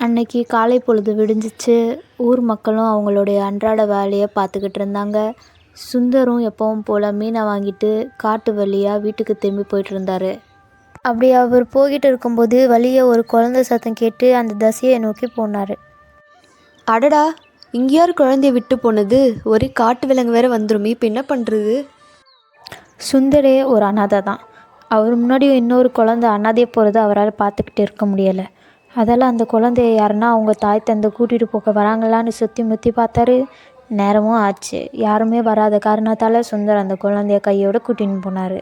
அன்னைக்கு காலை பொழுது விடிஞ்சிச்சு. ஊர் மக்களும் அவங்களுடைய அன்றாட வேலையை பார்த்துக்கிட்டு இருந்தாங்க. சுந்தரும் எப்பவும் போல் மீனை வாங்கிட்டு காட்டு வழியாக வீட்டுக்கு திரும்பி போயிட்டு இருந்தார். அப்படி அவர் போய்கிட்டு இருக்கும்போது வழியே ஒரு குழந்தை சத்தம் கேட்டு அந்த திசையை நோக்கி போனார். அடடா, இங்கே யார் குழந்தைய விட்டு போனது? ஒரே காட்டு விலங்கு வேற வந்துருமே, இப்போ என்ன பண்ணுறது? சுந்தரே ஒரு அனாதை தான். அவர் முன்னாடி இன்னொரு குழந்தை அனாதையை போகிறது அவரால் பார்த்துக்கிட்டு இருக்க முடியலை. அதால் அந்த குழந்தைய யாருன்னா அவங்க தாய் தந்தை கூட்டிகிட்டு போக வராங்களான்னு சுற்றி முற்றி பார்த்தாரு. நேரமும் ஆச்சு. யாருமே வராத காரணத்தால் சுந்தர் அந்த குழந்தைய கையோடு கூட்டின்னு போனார்.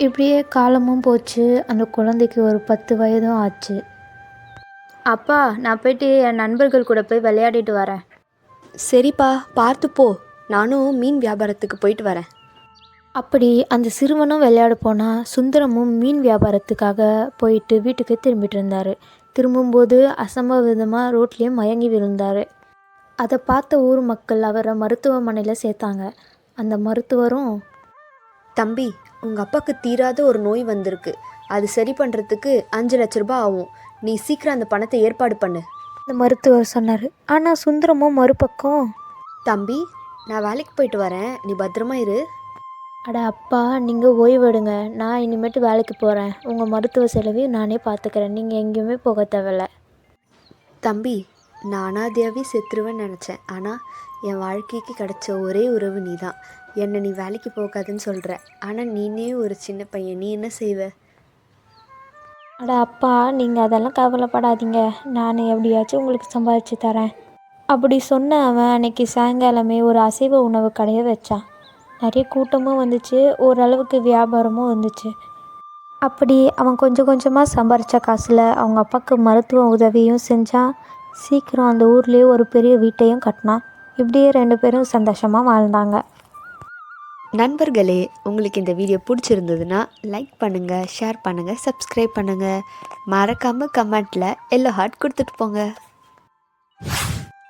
இப்படியே காலமும் போச்சு. அந்த குழந்தைக்கு ஒரு 10 வயதும் ஆச்சு. அப்பா, நான் போயிட்டு என் நண்பர்கள் கூட போய் விளையாடிட்டு வரேன். சரிப்பா, பார்த்து போ. நானும் மீன் வியாபாரத்துக்கு போயிட்டு வரேன். அப்படி அந்த சிறுவனும் விளையாட போனால் சுந்தரமும் மீன் வியாபாரத்துக்காக போயிட்டு வீட்டுக்கு திரும்பிட்டு இருந்தார். திரும்பும்போது அசம்பவிதமாக ரோட்லேயே மயங்கி விழுந்தார். அதை பார்த்த ஊர் மக்கள் அவரை மருத்துவமனையில் சேர்த்தாங்க. அந்த மருத்துவரும், தம்பி, உங்கள் அப்பாவுக்கு தீராத ஒரு நோய் வந்திருக்கு. அது சரி பண்ணுறதுக்கு 5 லட்ச ரூபாய் ஆகும். நீ சீக்கிரம் அந்த பணத்தை ஏற்பாடு பண்ணு. அந்த மருத்துவர் சொன்னார். ஆனால் சுந்தரமும் மறுபக்கம், தம்பி, நான் வேலைக்கு போயிட்டு வரேன், நீ பத்திரமா இரு. அட அப்பா, நீங்கள் ஓய்வெடுங்க. நான் இனிமேட்டு வேலைக்கு போகிறேன். உங்கள் மருத்துவ செலவையும் நானே பார்த்துக்கிறேன். நீங்கள் எங்கேயுமே போக தேவையில்ல. தம்பி, நான் அனாதையாகவே செத்துருவேன்னு நினச்சேன். ஆனால் என் வாழ்க்கைக்கு கிடைச்ச ஒரே உறவு நீ தான். என்னை நீ வேலைக்கு போகாதுன்னு சொல்கிற, ஆனால் நீனே ஒரு சின்ன பையன், நீ என்ன செய்வ? அட அப்பா, நீங்கள் அதெல்லாம் கவலைப்படாதீங்க. நான் எப்படியாச்சும் உங்களுக்கு சம்பாதிச்சு தரேன். அப்படி சொன்ன அவன் அன்னைக்கு சாயங்காலமே ஒரு அசைவ உணவு கடையை வச்சான். நிறைய கூட்டமும் வந்துச்சு. ஓரளவுக்கு வியாபாரமும் வந்துச்சு. அப்படி அவன் கொஞ்சம் கொஞ்சமாக சம்பாரித்த காசில் அவங்க அப்பாவுக்கு மருத்துவ உதவியும் செஞ்சான். சீக்கிரம் அந்த ஊர்லேயே ஒரு பெரிய வீட்டையும் கட்டினான். இப்படியே 2 பேரும் சந்தோஷமாக வாழ்ந்தாங்க. நண்பர்களே, உங்களுக்கு இந்த வீடியோ பிடிச்சிருந்ததுன்னா லைக் பண்ணுங்கள், ஷேர் பண்ணுங்கள், சப்ஸ்கிரைப் பண்ணுங்கள். மறக்காமல் கமெண்ட்டில் எல்லோ ஹார்ட் கொடுத்துட்டு போங்க.